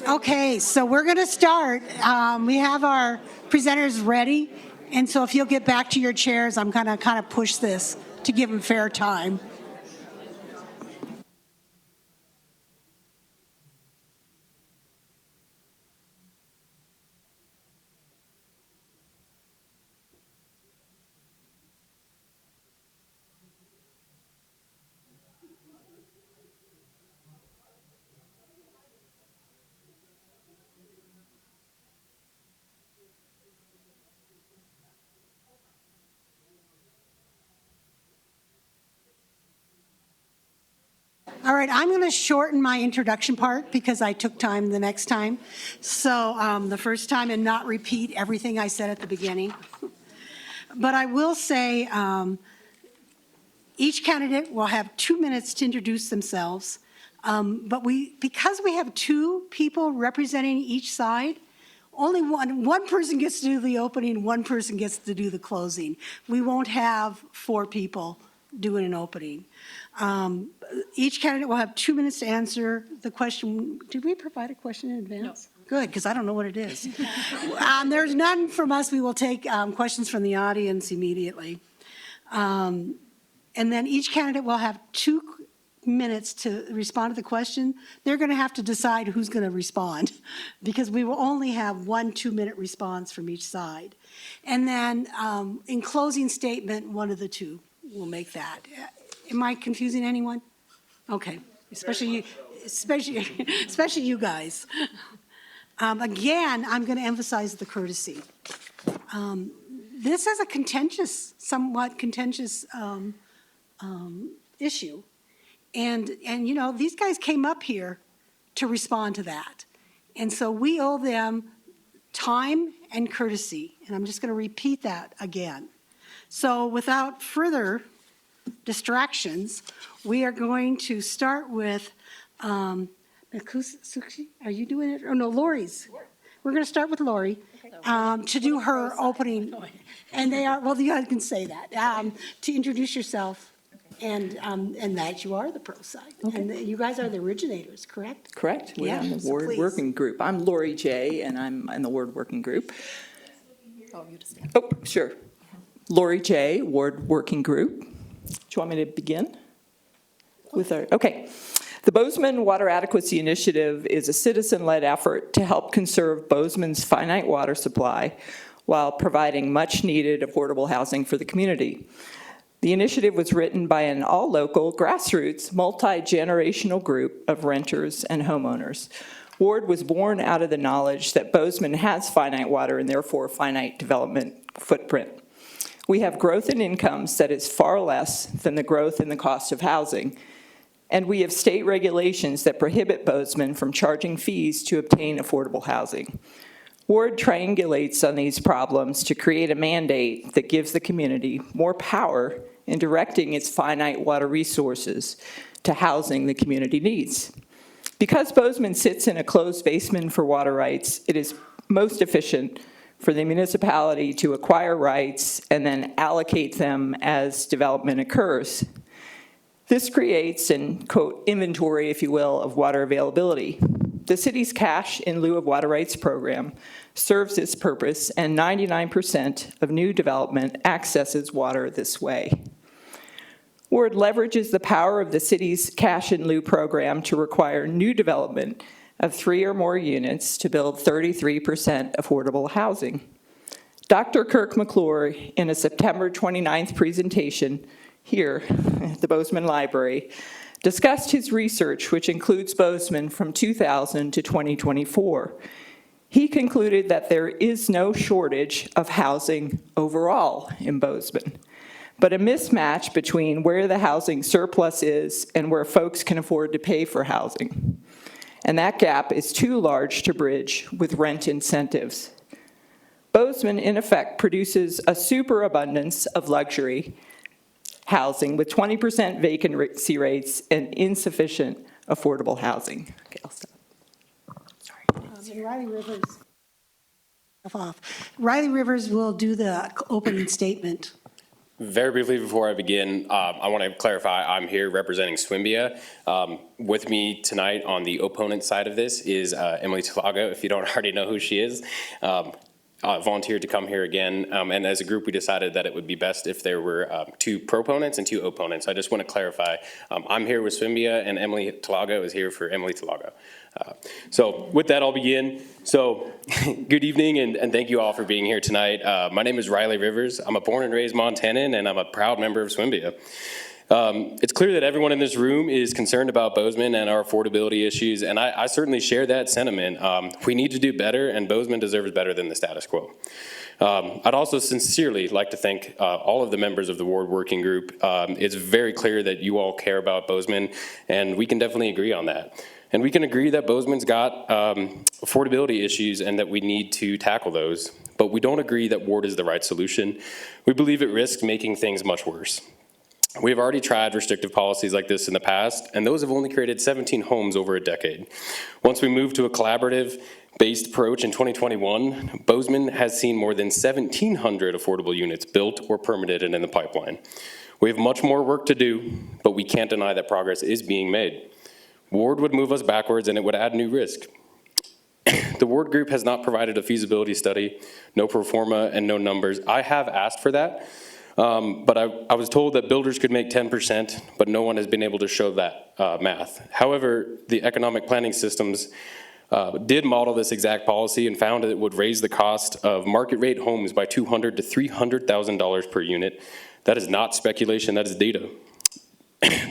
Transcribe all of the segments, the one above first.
Okay, so we're going to start. We have our presenters ready, and so if you'll get back to your chairs, I'm going to kind of push this to give them fair time. All right, I'm going to shorten my introduction part because I took time the next time. So the first time and not repeat everything I said at the beginning. But I will say each candidate will have 2 minutes to introduce themselves. But because we have two people representing each side, only one person gets to do the opening, one person gets to do the closing. We won't have four people doing an opening. Each candidate will have 2 minutes to answer the question. Did we provide a question in advance? No. Good, because I don't know what it is. There's none from us. We will take questions from the audience immediately. And then each candidate will have 2 minutes to respond to the question. They're going to have to decide who's going to respond because we will only have 1 2-minute response from each side. And then in closing statement, one of the two will make that. Am I confusing anyone? Okay, especially you guys. Again, I'm going to emphasize the courtesy. This is a somewhat contentious issue. And you know, these guys came up here to respond to that. And so we owe them time and courtesy. And I'm just going to repeat that again. So without further distractions, we are going to start with, are you doing it? Oh, no, Lori's. We're going to start with Lori to do her opening. And they are, well, you guys can say that, to introduce yourself. And that you are the pro side. Okay. And you guys are the originators, correct? Correct. We're on the ward working group. I'm Lori J., and I'm in the ward working group. Oh, you just stand. Oh, sure. Lori J., ward working group. Do you want me to begin? Okay. The Bozeman Water Adequacy Initiative is a citizen-led effort to help conserve Bozeman's finite water supply while providing much-needed affordable housing for the community. The initiative was written by an all-local, grassroots, multi-generational group of renters and homeowners. WARD was born out of the knowledge that Bozeman has finite water and therefore finite development footprint. We have growth in incomes that is far less than the growth in the cost of housing. And we have state regulations that prohibit Bozeman from charging fees to obtain affordable housing. WARD triangulates on these problems to create a mandate that gives the community more power in directing its finite water resources to housing the community needs. Because Bozeman sits in a closed basement for water rights, it is most efficient for the municipality to acquire rights and then allocate them as development occurs. This creates an, quote, inventory, if you will, of water availability. The city's cash in lieu of water rights program serves its purpose, and 99% of new development accesses water this way. WARD leverages the power of the city's cash in lieu program to require new development of 3 or more units to build 33% affordable housing. Dr. Kirk McClure, in a September 29th presentation here at the Bozeman Library, discussed his research, which includes Bozeman from 2000 to 2024. He concluded that there is no shortage of housing overall in Bozeman, but a mismatch between where the housing surplus is and where folks can afford to pay for housing. And that gap is too large to bridge with rent incentives. Bozeman, in effect, produces a superabundance of luxury housing with 20% vacancy rates and insufficient affordable housing. Okay, I'll stop. Sorry. Riley Rivers will do the opening statement. Very briefly before I begin, I want to clarify, I'm here representing Swimbia. With me tonight on the opponent side of this is Emily Talago, if you don't already know who she is. Volunteered to come here again, and as a group we decided that it would be best if there were two proponents and two opponents. I just want to clarify, I'm here with Swimbia and Emily Talago is here for Emily Talago. So with that, I'll begin. So good evening and thank you all for being here tonight. My name is Riley Rivers. I'm a born and raised Montanan and I'm a proud member of Swimbia. It's clear that everyone in this room is concerned about Bozeman and our affordability issues, and I certainly share that sentiment. We need to do better, and Bozeman deserves better than the status quo. I'd also sincerely like to thank all of the members of the Ward Working Group. It's very clear that you all care about Bozeman, and we can definitely agree on that. And we can agree that Bozeman's got affordability issues and that we need to tackle those, but we don't agree that Ward is the right solution. We believe it risks making things much worse. We have already tried restrictive policies like this in the past, and those have only created 17 homes over a decade. Once we moved to a collaborative-based approach in 2021, Bozeman has seen more than 1,700 affordable units built or permitted and in the pipeline. We have much more work to do, but we can't deny that progress is being made. Ward would move us backwards and it would add new risk. The Ward Group has not provided a feasibility study, no pro forma, and no numbers. I have asked for that. But I was told that builders could make 10%, but no one has been able to show that math. However, the economic planning systems did model this exact policy and found that it would raise the cost of market rate homes by $200,000 to $300,000 per unit. That is not speculation, that is data.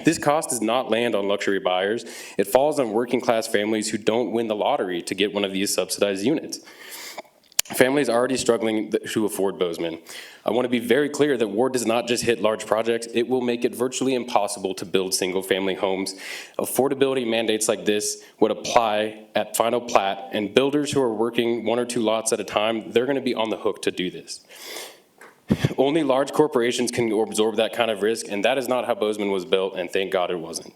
This cost does not land on luxury buyers. It falls on working class families who don't win the lottery to get one of these subsidized units. Families are already struggling to afford Bozeman. I want to be very clear that Ward does not just hit large projects, it will make it virtually impossible to build single-family homes. Affordability mandates like this would apply at final plat, and builders who are working one or two lots at a time, they're going to be on the hook to do this. Only large corporations can absorb that kind of risk, and that is not how Bozeman was built, and thank God it wasn't.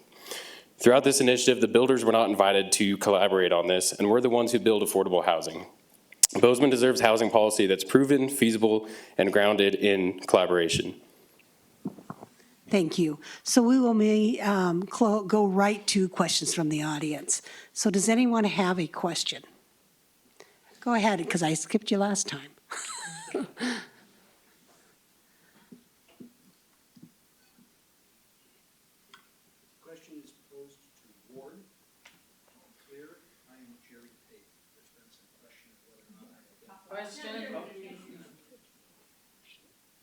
Throughout this initiative, the builders were not invited to collaborate on this, and we're the ones who build affordable housing. Bozeman deserves housing policy that's proven, feasible, and grounded in collaboration. Thank you. So we will go right to questions from the audience. So does anyone have a question? Go ahead, because I skipped you last time. Question is posed to Ward. Clear, I am Jerry Pate. There's been some question of whether or not I have.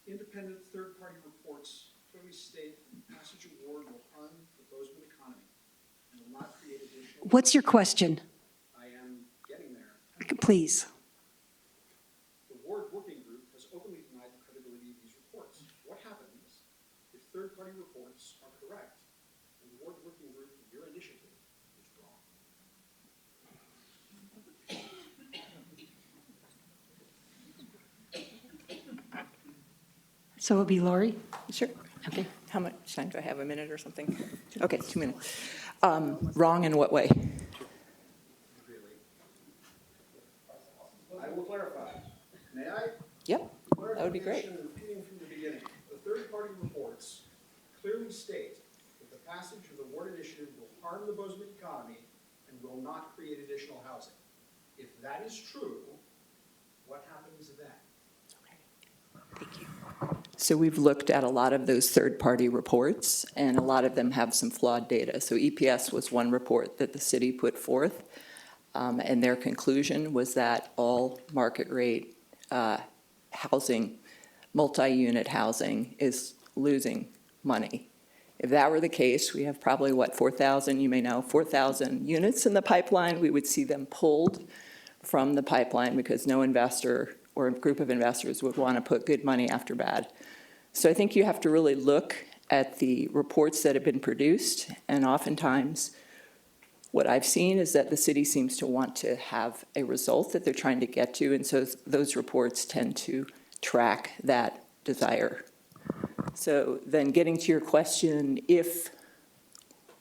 Independent third-party reports clearly state that passage of Ward will harm the Bozeman economy and will not create additional. What's your question? I am getting there. Please. The Ward Working Group has openly denied the credibility of these reports. What happens if third-party reports are correct and the Ward Working Group, your initiative, is wrong? So it'll be Lori? Sure. Okay. How much time do I have? A minute or something? Okay, 2 minutes. Wrong in what way? I will clarify. May I? Yep, that would be great. Clarification and repeating from the beginning. The third-party reports clearly state that the passage of the Ward Initiative will harm the Bozeman economy and will not create additional housing. If that is true, what happens then? Thank you. So we've looked at a lot of those third-party reports, and a lot of them have some flawed data. So EPS was one report that the city put forth, and their conclusion was that all market rate housing, multi-unit housing, is losing money. If that were the case, we have probably, 4,000, you may know, 4,000 units in the pipeline. We would see them pulled from the pipeline because no investor or a group of investors would want to put good money after bad. So I think you have to really look at the reports that have been produced, and oftentimes what I've seen is that the city seems to want to have a result that they're trying to get to, and so those reports tend to track that desire. So then getting to your question, if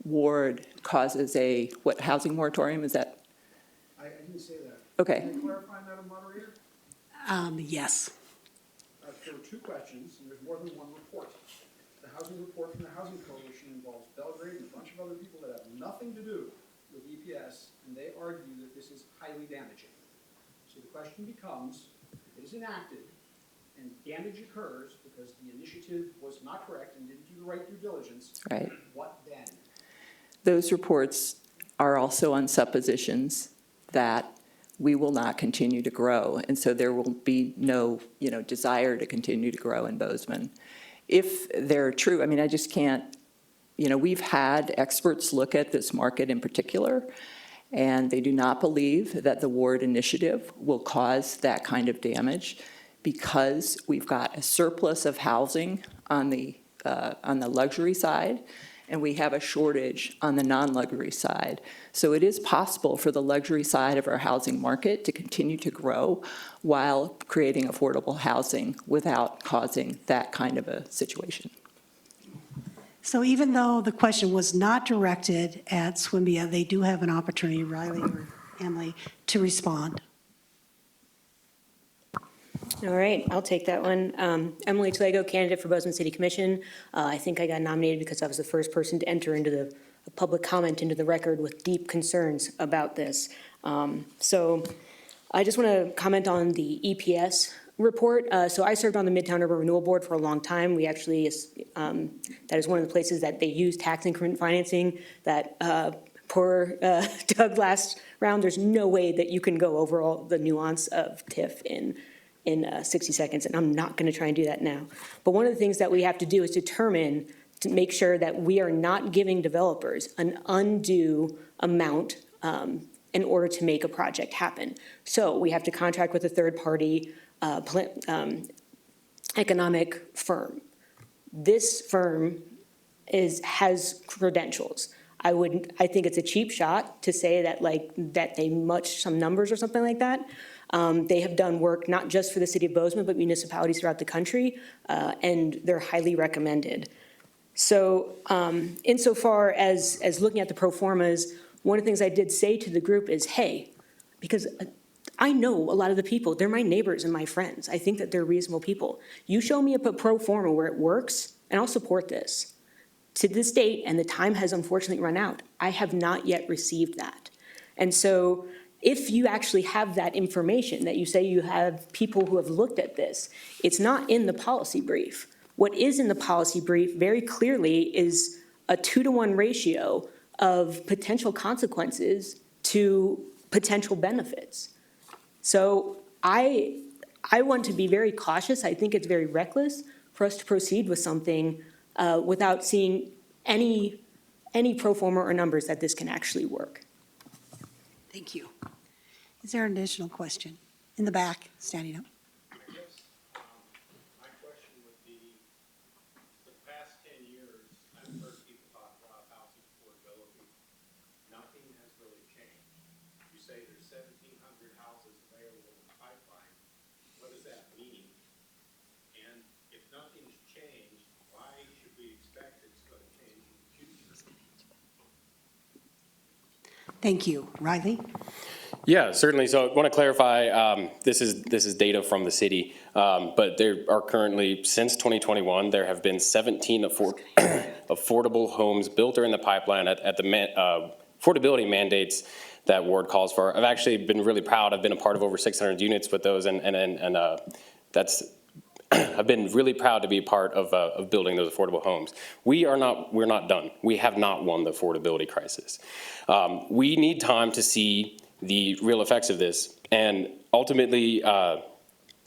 Ward causes a, housing moratorium, is that? I didn't say that. Okay. Can you clarify, Madam Moderator? Yes. there were two questions, and there's more than one report. The housing report from the Housing Coalition involves Belgrade and a bunch of other people that have nothing to do with EPS, and they argue that this is highly damaging. So the question becomes, if it is enacted and damage occurs because the initiative was not correct and didn't do the right due diligence, Right. what then? Those reports are also on suppositions that we will not continue to grow, and so there will be no, desire to continue to grow in Bozeman. If they're true, I mean, I just can't, we've had experts look at this market in particular, and they do not believe that the Ward initiative will cause that kind of damage because we've got a surplus of housing on the luxury side, and we have a shortage on the non-luxury side. So it is possible for the luxury side of our housing market to continue to grow while creating affordable housing without causing that kind of a situation. So even though the question was not directed at Swimbia, they do have an opportunity, Riley or Emily, to respond. All right, I'll take that one. Emily Tlago, candidate for Bozeman City Commission. I think I got nominated because I was the first person to enter into the public comment into the record with deep concerns about this. So I just want to comment on the EPS report. So I served on the Midtown Urban Renewal Board for a long time. We actually, that is one of the places that they use tax increment financing that poor Doug last round. There's no way that you can go over all the nuance of TIF in 60 seconds, and I'm not going to try and do that now. But one of the things that we have to do is determine to make sure that we are not giving developers an undue amount in order to make a project happen. So we have to contract with a third-party economic firm. This firm has credentials. I think it's a cheap shot to say that they much some numbers or something like that. They have done work not just for the city of Bozeman, but municipalities throughout the country, and they're highly recommended. So insofar as looking at the pro formas, one of the things I did say to the group is, hey, because I know a lot of the people, they're my neighbors and my friends. I think that they're reasonable people. You show me a pro forma where it works, and I'll support this. To this date, and the time has unfortunately run out, I have not yet received that. And so if you actually have that information, that you say you have people who have looked at this, it's not in the policy brief. What is in the policy brief very clearly is a 2-to-1 ratio of potential consequences to potential benefits. So I want to be very cautious. I think it's very reckless for us to proceed with something without seeing any pro forma or numbers that this can actually work. Thank you. Is there an additional question? In the back, standing up. I guess my question would be, the past 10 years, I've heard people talk about housing affordability. Nothing has really changed. You say there's 1,700 houses available in the pipeline. What does that mean? And if nothing's changed, why should we expect it's going to change in the future? Thank you. Riley? Yeah, certainly. So I want to clarify, this is data from the city, but there are currently, since 2021, there have been 17 affordable homes built or in the pipeline at the affordability mandates that Ward calls for. I've actually been really proud. I've been a part of over 600 units with those, and that's I've been really proud to be a part of building those affordable homes. We're not done. We have not won the affordability crisis. We need time to see the real effects of this, and ultimately,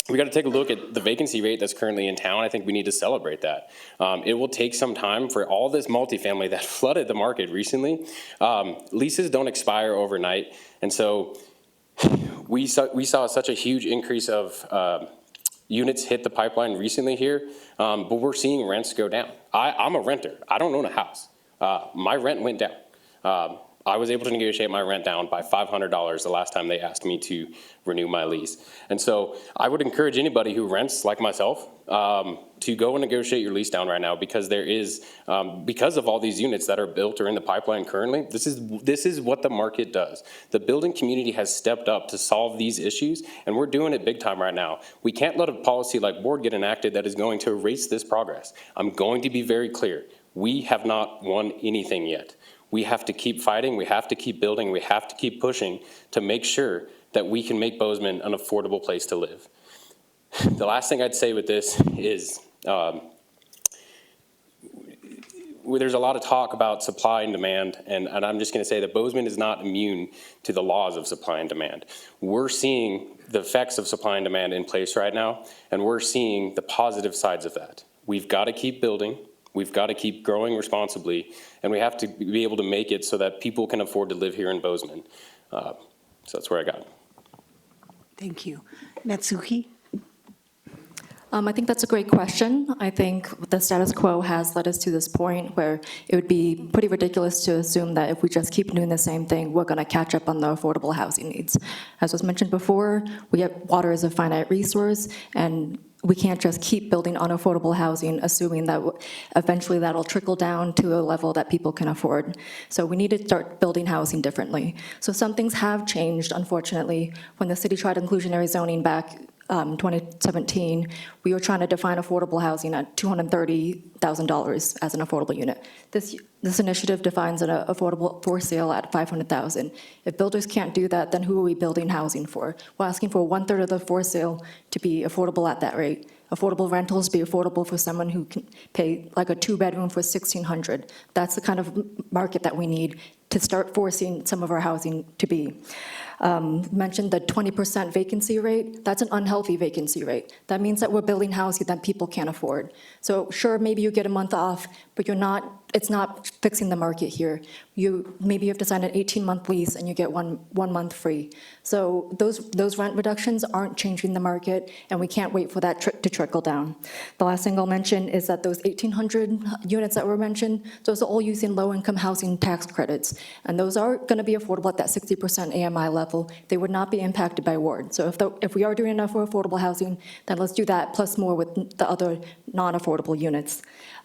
we got to take a look at the vacancy rate that's currently in town. I think we need to celebrate that. It will take some time for all this multifamily that flooded the market recently. Leases don't expire overnight, and so we saw such a huge increase of units hit the pipeline recently here, but we're seeing rents go down. I'm a renter. I don't own a house. My rent went down. I was able to negotiate my rent down by $500 the last time they asked me to renew my lease. And so I would encourage anybody who rents, like myself, to go and negotiate your lease down right now, because there is, because of all these units that are built or in the pipeline currently, this is what the market does. The building community has stepped up to solve these issues, and we're doing it big time right now. We can't let a policy like board get enacted that is going to erase this progress. I'm going to be very clear. We have not won anything yet. We have to keep fighting, we have to keep building, we have to keep pushing to make sure that we can make Bozeman an affordable place to live. The last thing I'd say with this is, there's a lot of talk about supply and demand, and I'm just gonna say that Bozeman is not immune to the laws of supply and demand. We're seeing the effects of supply and demand in place right now, and we're seeing the positive sides of that. We've gotta keep building, we've gotta keep growing responsibly, and we have to be able to make it so that people can afford to live here in Bozeman. So that's where I got it. Thank you. Natsuki? I think that's a great question. I think the status quo has led us to this point where it would be pretty ridiculous to assume that if we just keep doing the same thing, we're going to catch up on the affordable housing needs. As was mentioned before, water is a finite resource, and we can't just keep building unaffordable housing, assuming that eventually that'll trickle down to a level that people can afford. So we need to start building housing differently. So some things have changed, unfortunately. When the city tried inclusionary zoning back 2017, we were trying to define affordable housing at $230,000 as an affordable unit. This initiative defines an affordable for sale at $500,000. If builders can't do that, then who are we building housing for? We're asking for 1/3 of the for sale to be affordable at that rate. Affordable rentals be affordable for someone who can pay like a 2-bedroom for $1,600. That's the kind of market that we need to start forcing some of our housing to be. Mentioned the 20% vacancy rate. That's an unhealthy vacancy rate. That means that we're building housing that people can't afford. So sure, maybe you get a month off, but it's not fixing the market here. Maybe you have to sign an 18-month lease and you get one month free. So those rent reductions aren't changing the market, and we can't wait for that to trickle down. The last thing I'll mention is that those 1,800 units that were mentioned, those are all using low-income housing tax credits, and those are going to be affordable at that 60% AMI level. They would not be impacted by ward. So if we are doing enough for affordable housing, then let's do that plus more with the other non-affordable units.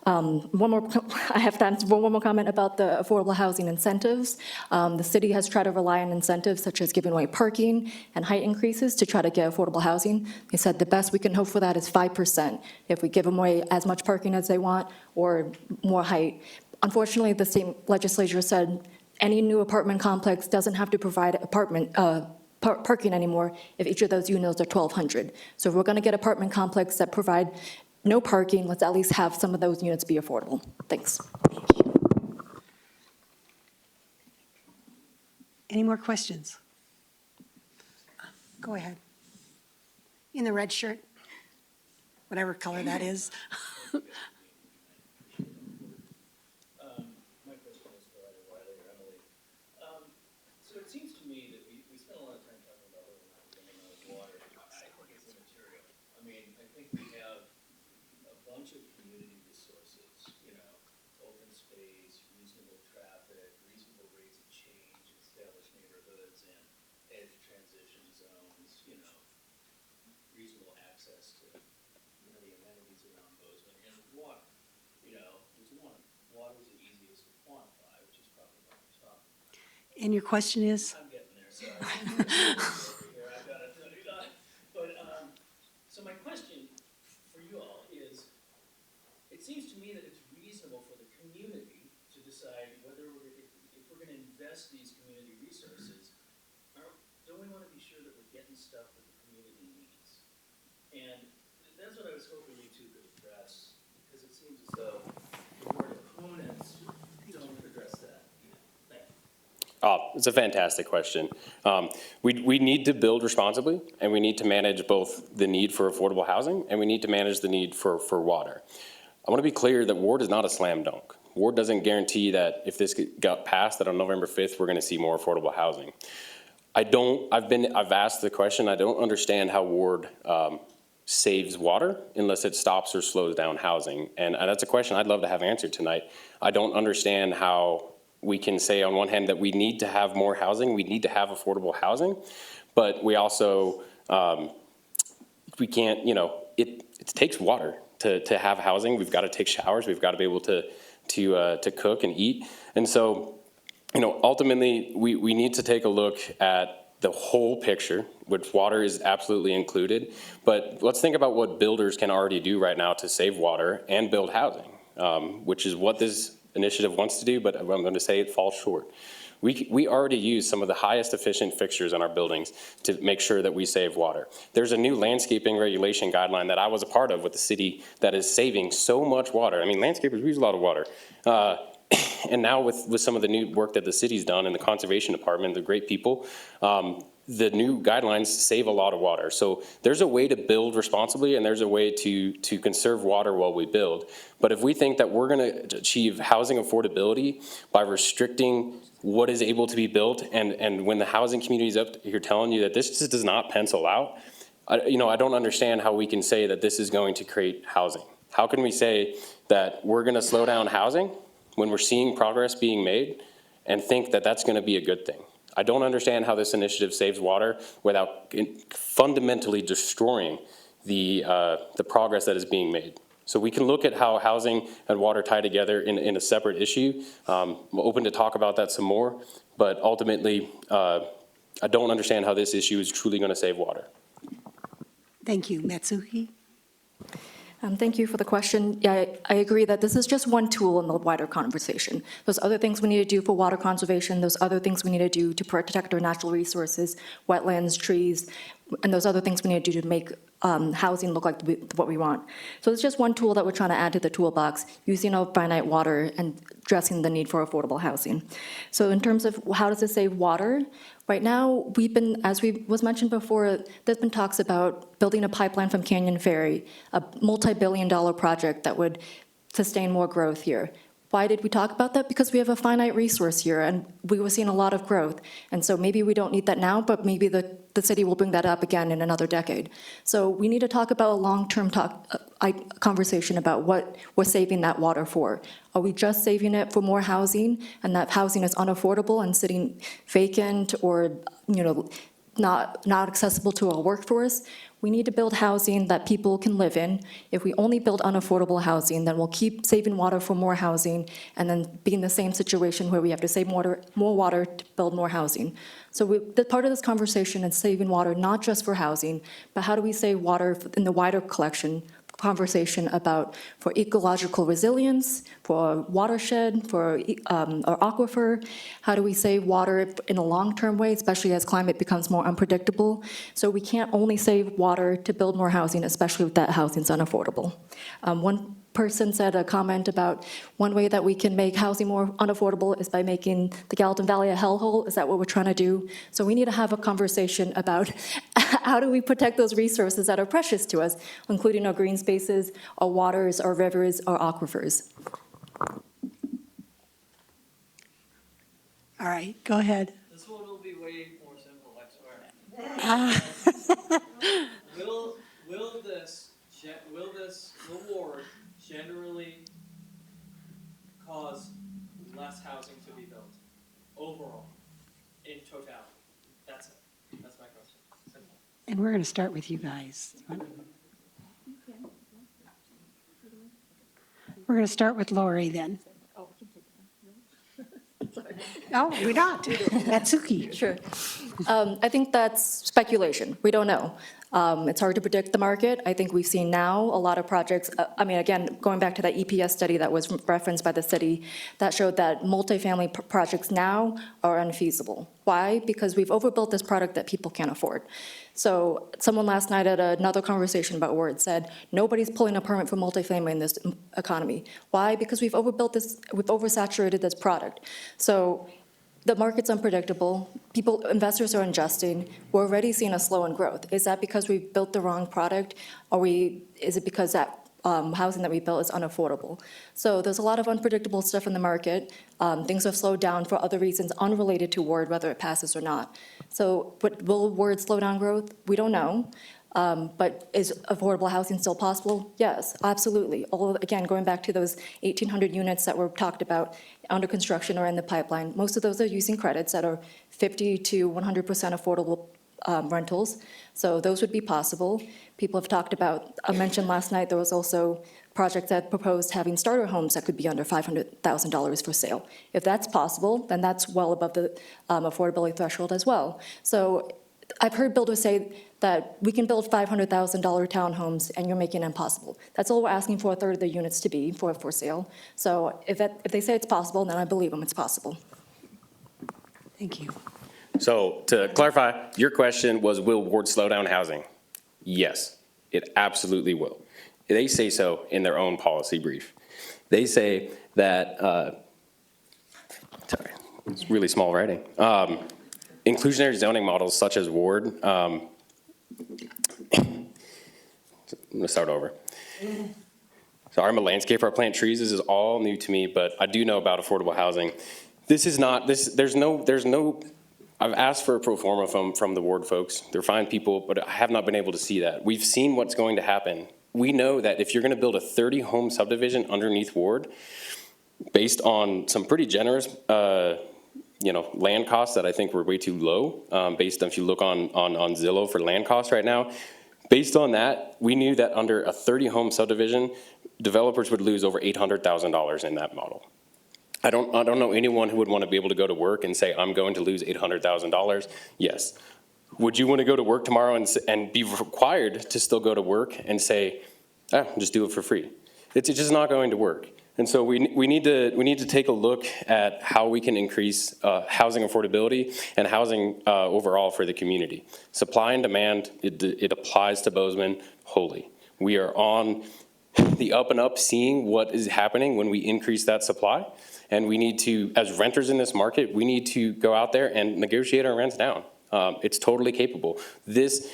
I have to answer one more comment about the affordable housing incentives. The city has tried to rely on incentives such as giving away parking and height increases to try to get affordable housing. They said the best we can hope for that is 5% if we give them away as much parking as they want or more height. Unfortunately, the state legislature said any new apartment complex doesn't have to provide parking anymore if each of those units are 1,200. So if we're going to get apartment complex that provide no parking, let's at least have some of those units be affordable. Thanks. Any more questions? Go ahead. In the red shirt, whatever color that is. My question is for either Wiley or Emily. So it seems to me that we spent a lot of time talking about whether or not we're running out of water. I think it's immaterial. I mean, I think we have a bunch of community resources, open space, reasonable traffic, reasonable rates of change, established neighborhoods and edge transition zones, reasonable access to the amenities around Bozeman and water. There's one. Water is the easiest to quantify, which is probably what we're talking about. And your question is? I'm getting there, sorry. Here, I've got to tell you that. But, so my question for you all is, it seems to me that it's reasonable for the community to decide whether if we're going to invest these community resources, don't we want to be sure that we're getting stuff that the community needs? And that's what I was hoping you two could address, because it seems as though the board opponents don't address that. It's a fantastic question. We need to build responsibly, and we need to manage both the need for affordable housing and we need to manage the need for water. I want to be clear that ward is not a slam dunk. Ward doesn't guarantee that if this got passed, that on November 5th, we're going to see more affordable housing. I've asked the question, I don't understand how ward saves water unless it stops or slows down housing. And that's a question I'd love to have answered tonight. I don't understand how we can say on one hand that we need to have more housing, we need to have affordable housing, but we also, we can't, it takes water to have housing. We've got to take showers. We've got to be able to cook and eat. And so, ultimately, we need to take a look at the whole picture, which water is absolutely included. But let's think about what builders can already do right now to save water and build housing, which is what this initiative wants to do, but I'm going to say it falls short. We already use some of the highest efficient fixtures in our buildings to make sure that we save water. There's a new landscaping regulation guideline that I was a part of with the city that is saving so much water. I mean, landscapers use a lot of water. And now with some of the new work that the city's done and the conservation department, the great people, the new guidelines save a lot of water. So there's a way to build responsibly, and there's a way to conserve water while we build. But if we think that we're going to achieve housing affordability by restricting what is able to be built, and when the housing community is up here telling you that this just does not pencil out, I don't understand how we can say that this is going to create housing. How can we say that we're going to slow down housing when we're seeing progress being made and think that that's going to be a good thing? I don't understand how this initiative saves water without fundamentally destroying the progress that is being made. So we can look at how housing and water tie together in a separate issue. I'm open to talk about that some more, but ultimately, I don't understand how this issue is truly going to save water. Thank you. Matsuhi? Thank you for the question. Yeah, I agree that this is just one tool in the wider conversation. There's other things we need to do for water conservation. There's other things we need to do to protect our natural resources, wetlands, trees, and those other things we need to do to make housing look like what we want. So it's just one tool that we're trying to add to the toolbox, using our finite water and addressing the need for affordable housing. So in terms of how does it save water, right now, we've been, as was mentioned before, there's been talks about building a pipeline from Canyon Ferry, a multi-billion-dollar project that would sustain more growth here. Why did we talk about that? Because we have a finite resource here, and we were seeing a lot of growth. And so maybe we don't need that now, but maybe the city will bring that up again in another decade. So we need to talk about a long-term conversation about what we're saving that water for. Are we just saving it for more housing, and that housing is unaffordable and sitting vacant or, not accessible to our workforce? We need to build housing that people can live in. If we only build unaffordable housing, then we'll keep saving water for more housing and then be in the same situation where we have to save more water to build more housing. So the part of this conversation is saving water not just for housing, but how do we save water in the wider conversation about for ecological resilience, for watershed, for our aquifer. How do we save water in a long-term way, especially as climate becomes more unpredictable? So we can't only save water to build more housing, especially if that housing's unaffordable. One person said a comment about one way that we can make housing more unaffordable is by making the Gallatin Valley a hellhole. Is that what we're trying to do? So we need to have a conversation about how do we protect those resources that are precious to us, including our green spaces, our waters, our rivers, our aquifers. All right, go ahead. This one will be way more simple, I swear. Will this reward generally cause less housing to be built overall, in totality? That's it. That's my question. Simple. And we're going to start with you guys. We're going to start with Lori then. Oh, we're not. Natsuki. Sure. I think that's speculation. We don't know. It's hard to predict the market. I think we've seen now a lot of projects. Again, going back to that EPS study that was referenced by the city, that showed that multifamily projects now are unfeasible. Why? Because we've overbuilt this product that people can't afford. So someone last night at another conversation about Word said, nobody's pulling a permit for multifamily in this economy. Why? Because we've overbuilt this, we've oversaturated this product. So the market's unpredictable. Investors are adjusting. We're already seeing a slow in growth. Is that because we built the wrong product? Is it because that housing that we built is unaffordable? So there's a lot of unpredictable stuff in the market. Things have slowed down for other reasons unrelated to Word, whether it passes or not. So will Word slow down growth? We don't know. But is affordable housing still possible? Yes, absolutely. Again, going back to those 1,800 units that were talked about under construction or in the pipeline, most of those are using credits that are 50 to 100% affordable rentals. So those would be possible. People have talked about, I mentioned last night, there was also projects that proposed having starter homes that could be under $500,000 for sale. If that's possible, then that's well above the affordability threshold as well. So I've heard builders say that we can build $500,000 townhomes and you're making it impossible. That's all we're asking for a third of the units to be for sale. So if they say it's possible, then I believe them, it's possible. Thank you. So to clarify, your question was, will Ward slow down housing? Yes, it absolutely will. They say so in their own policy brief. They say that, sorry, it's really small writing. Inclusionary zoning models such as Ward, I'm gonna start over. So I'm a landscaper, I plant trees, this is all new to me, but I do know about affordable housing. This is not, there's no, I've asked for a pro forma from the Ward folks. They're fine people, but I have not been able to see that. We've seen what's going to happen. We know that if you're gonna build a 30-home subdivision underneath Ward, based on some pretty generous, land costs that I think were way too low, based on, if you look on Zillow for land costs right now, based on that, we knew that under a 30-home subdivision, developers would lose over $800,000 in that model. I don't know anyone who would want to be able to go to work and say, I'm going to lose $800,000. Yes. Would you want to go to work tomorrow and be required to still go to work and say, just do it for free? It's just not going to work. And so we need to take a look at how we can increase housing affordability and housing overall for the community. Supply and demand, it applies to Bozeman wholly. We are on the up and up, seeing what is happening when we increase that supply. And we need to, as renters in this market, we need to go out there and negotiate our rents down. It's totally capable. This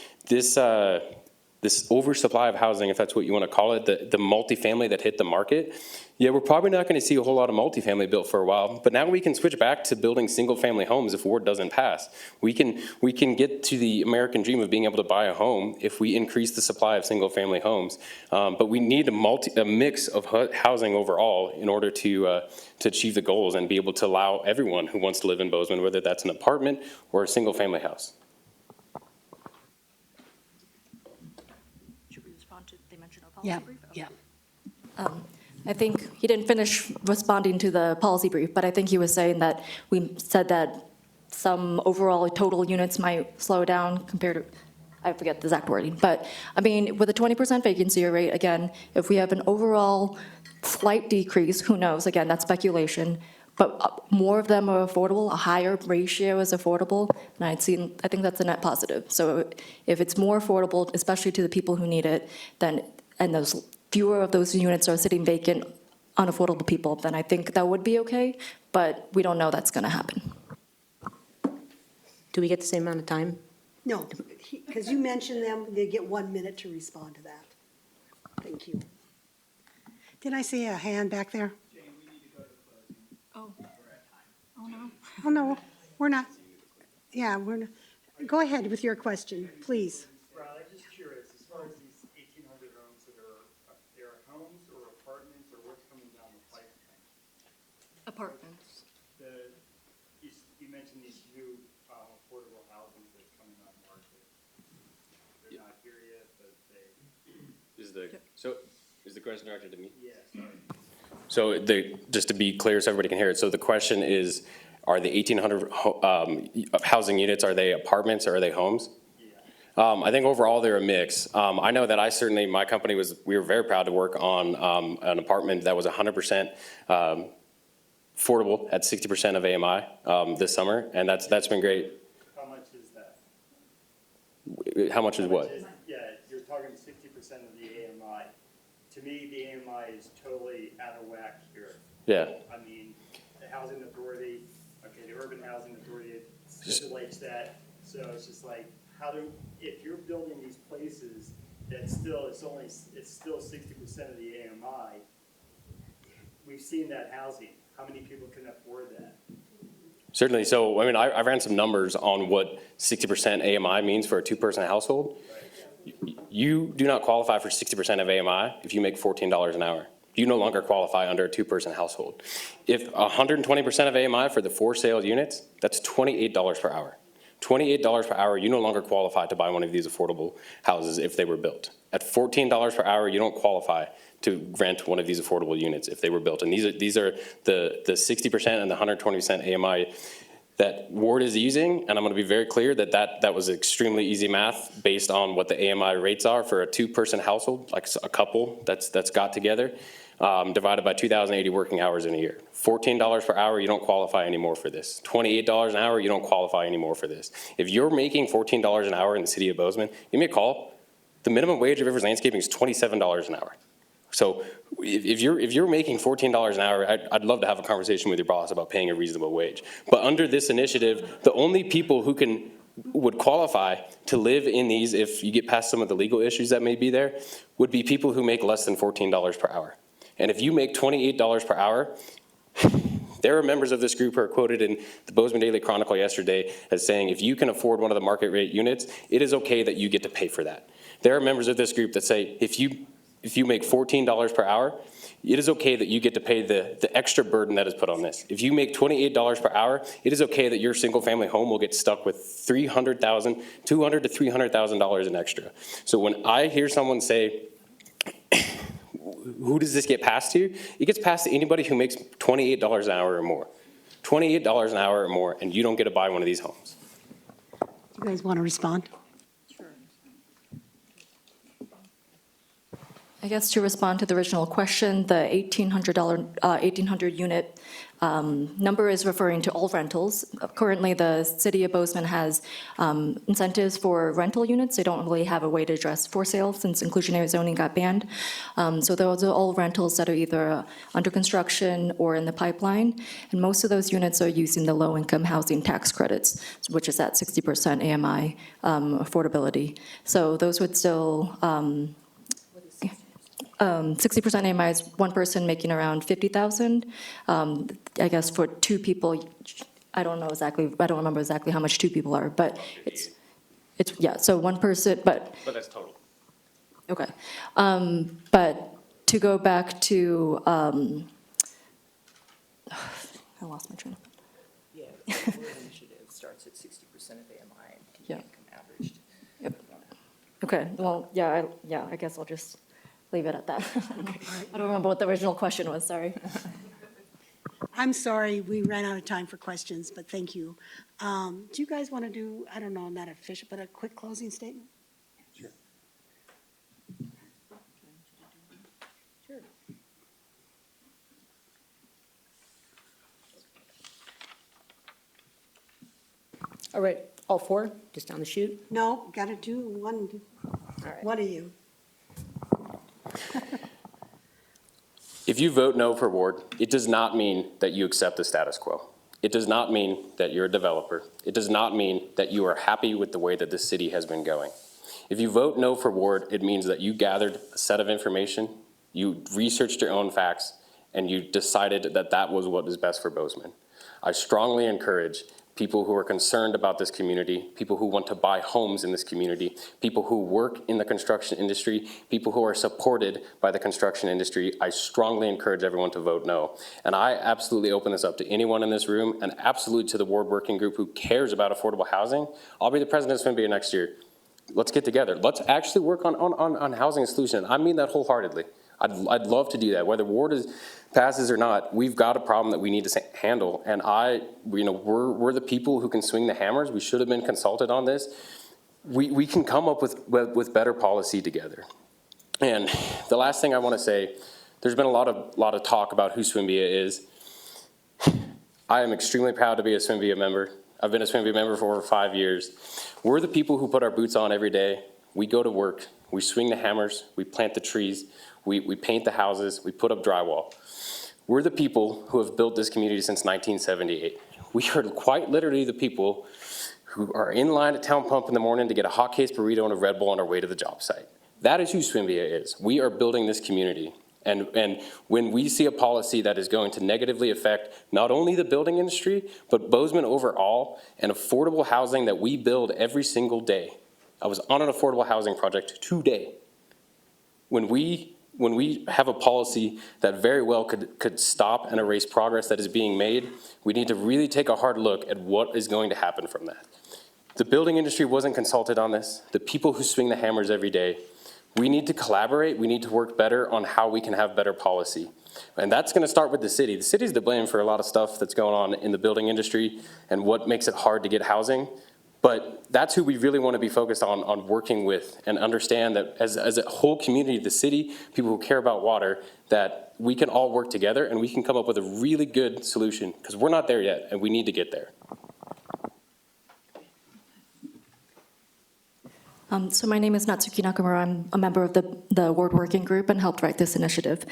oversupply of housing, if that's what you want to call it, the multifamily that hit the market, yeah, we're probably not going to see a whole lot of multifamily built for a while, but now we can switch back to building single-family homes if Ward doesn't pass. We can get to the American dream of being able to buy a home if we increase the supply of single-family homes. But we need a mix of housing overall in order to achieve the goals and be able to allow everyone who wants to live in Bozeman, whether that's an apartment or a single-family house. Should we respond to, they mentioned a Yeah, policy brief? yeah. I think he didn't finish responding to the policy brief, but I think he was saying that we said that some overall total units might slow down compared to, I forget the exact wording, but I mean, with a 20% vacancy rate, again, if we have an overall slight decrease, who knows, again, that's speculation, but more of them are affordable, a higher ratio is affordable, and I think that's a net positive. So if it's more affordable, especially to the people who need it, then, and those fewer of those units are sitting vacant, unaffordable people, then I think that would be okay, but we don't know that's gonna happen. Do we get the same amount of time? No, because you mentioned them, they get 1 minute to respond to that. Thank you. Did I see a hand back there? Jane, we need to go to closing. Oh. We're at time. Oh, no. Oh, no, we're not. Yeah, we're not. Go ahead with your question, please. Ron, I'm just curious, as far as these 1,800 homes that are, they're homes or apartments or what's coming down the pipeline? Apartments. You mentioned these new affordable housing that's coming on the market. They're not here yet, but they, Is the question directed to me? yeah, sorry. So just to be clear so everybody can hear it, so the question is, are the 1,800 housing units, are they apartments or are they homes? Yeah. I think overall they're a mix. I know that my company we were very proud to work on an apartment that was 100% affordable at 60% of AMI this summer, and that's been great. How much is that? How much is what? Yeah, you're talking 60% of the AMI. To me, the AMI is totally out of whack here. Yeah. I mean, the housing authority, okay, the urban housing authority stipulates that, so it's just like, if you're building these places, it's still 60% of the AMI, we've seen that housing, how many people can afford that? Certainly. So, I mean, I ran some numbers on what 60% AMI means for a two-person household. You do not qualify for 60% of AMI if you make $14 an hour. You no longer qualify under a two-person household. If 120% of AMI for the for sale units, that's $28 per hour. $28 per hour, you no longer qualify to buy one of these affordable houses if they were built. At $14 per hour, you don't qualify to rent one of these affordable units if they were built. And these are the 60% and the 120% AMI that Ward is using, and I'm going to be very clear that was extremely easy math based on what the AMI rates are for a two-person household, like a couple that's got together, divided by 2,080 working hours in a year. $14 per hour, you don't qualify anymore for this. $28 an hour, you don't qualify anymore for this. If you're making $14 an hour in the city of Bozeman, give me a call. The minimum wage of Rivers Landscaping is $27 an hour. So if you're making $14 an hour, I'd love to have a conversation with your boss about paying a reasonable wage. But under this initiative, the only people who would qualify to live in these, if you get past some of the legal issues that may be there, would be people who make less than $14 per hour. And if you make $28 per hour, there are members of this group who are quoted in the Bozeman Daily Chronicle yesterday as saying, if you can afford one of the market rate units, it is okay that you get to pay for that. There are members of this group that say, if you make $14 per hour, it is okay that you get to pay the extra burden that is put on this. If you make $28 per hour, it is okay that your single family home will get stuck with $200,000 to $300,000 in extra. So when I hear someone say, who does this get passed to? It gets passed to anybody who makes $28 an hour or more. $28 an hour or more, and you don't get to buy one of these homes. You guys want to respond? I guess to respond to the original question, the $1,800 unit number is referring to all rentals. Currently, the city of Bozeman has incentives for rental units. They don't really have a way to address for sale since inclusionary zoning got banned. So those are all rentals that are either under construction or in the pipeline. And most of those units are using the low-income housing tax credits, which is at 60% AMI affordability. So those would still 60% AMI is one person making around 50,000. I guess for two people, I don't remember exactly how much two people are, but it's yeah. So one person, but that's total. Okay, but to go back to, I lost my train of thought. Yeah, the Ward initiative starts at 60% of AMI and Yeah. income averaged. Yep. Okay, well, yeah, I guess I'll just leave it at that. I don't remember what the original question was, sorry. I'm sorry, we ran out of time for questions, but thank you. Do you guys want to do, I don't know, not official, but a quick closing statement? All right, all four, just down the chute? No, got to do one, All right. one of you. If you vote no for Ward, it does not mean that you accept the status quo. It does not mean that you're a developer. It does not mean that you are happy with the way that this city has been going. If you vote no for Ward, it means that you gathered a set of information, you researched your own facts, and you decided that that was what is best for Bozeman. I strongly encourage people who are concerned about this community, people who want to buy homes in this community, people who work in the construction industry, people who are supported by the construction industry. I strongly encourage everyone to vote no. And I absolutely open this up to anyone in this room and absolutely to the Ward Working Group who cares about affordable housing. I'll be the president of SWMBA next year. Let's get together. Let's actually work on housing solution. I mean that wholeheartedly. I'd love to do that. Whether Ward passes or not, we've got a problem that we need to handle. And we're the people who can swing the hammers. We should have been consulted on this. We can come up with better policy together. And the last thing I want to say, there's been a lot of talk about who SWMBA is. I am extremely proud to be a SWMBA member. I've been a SWMBA member for over 5 years. We're the people who put our boots on every day. We go to work. We swing the hammers. We plant the trees. We paint the houses, we put up drywall. We're the people who have built this community since 1978. We are quite literally the people who are in line at Town Pump in the morning to get a hot case burrito and a Red Bull on our way to the job site. That is who SWMBA is. We are building this community. And when we see a policy that is going to negatively affect not only the building industry, but Bozeman overall and affordable housing that we build every single day, I was on an affordable housing project today. When we have a policy that very well could stop and erase progress that is being made, we need to really take a hard look at what is going to happen from that. The building industry wasn't consulted on this. The people who swing the hammers every day. We need to collaborate. We need to work better on how we can have better policy. And that's going to start with the city. The city's to blame for a lot of stuff that's going on in the building industry and what makes it hard to get housing. But that's who we really want to be focused on working with, and understand that as a whole community, the city, people who care about water, that we can all work together and we can come up with a really good solution, because we're not there yet and we need to get there. So my name is Natsuki Nakamura. I'm a member of the Ward Working Group and helped write this initiative.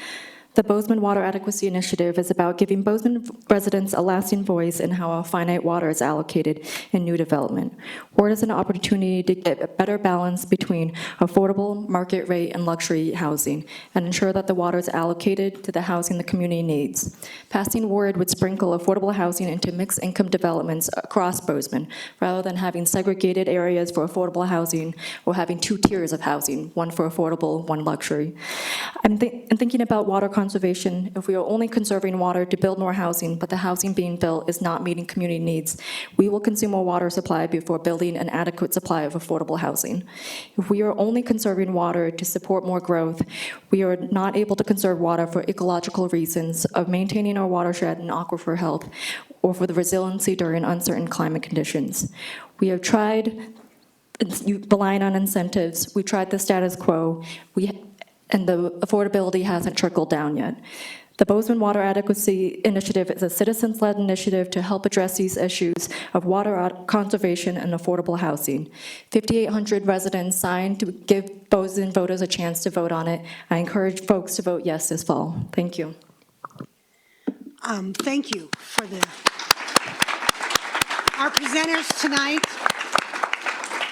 The Bozeman Water Adequacy Initiative is about giving Bozeman residents a lasting voice in how our finite water is allocated in new development. Ward is an opportunity to get a better balance between affordable, market rate, and luxury housing, and ensure that the water is allocated to the housing the community needs. Passing Ward would sprinkle affordable housing into mixed income developments across Bozeman, rather than having segregated areas for affordable housing or having two tiers of housing, one for affordable, one luxury. I'm thinking about water conservation. If we are only conserving water to build more housing, but the housing being built is not meeting community needs, we will consume more water supply before building an adequate supply of affordable housing. If we are only conserving water to support more growth, we are not able to conserve water for ecological reasons of maintaining our watershed and aquifer health, or for the resiliency during uncertain climate conditions. We have tried relying on incentives. We tried the status quo. And the affordability hasn't trickled down yet. The Bozeman Water Adequacy Initiative is a citizens-led initiative to help address these issues of water conservation and affordable housing. 5,800 residents signed to give Bozeman voters a chance to vote on it. I encourage folks to vote yes this fall. Thank you. Thank you for our presenters tonight.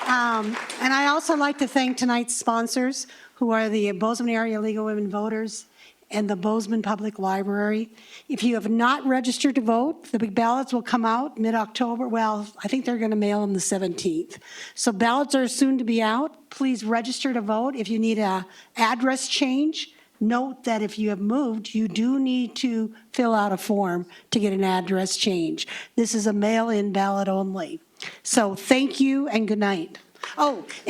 And I also like to thank tonight's sponsors, who are the Bozeman Area League of Women Voters and the Bozeman Public Library. If you have not registered to vote, the big ballots will come out mid-October. Well, I think they're going to mail them the 17th. So ballots are soon to be out. Please register to vote. If you need an address change, note that if you have moved, you do need to fill out a form to get an address change. This is a mail-in ballot only. So thank you and good night. Oh, and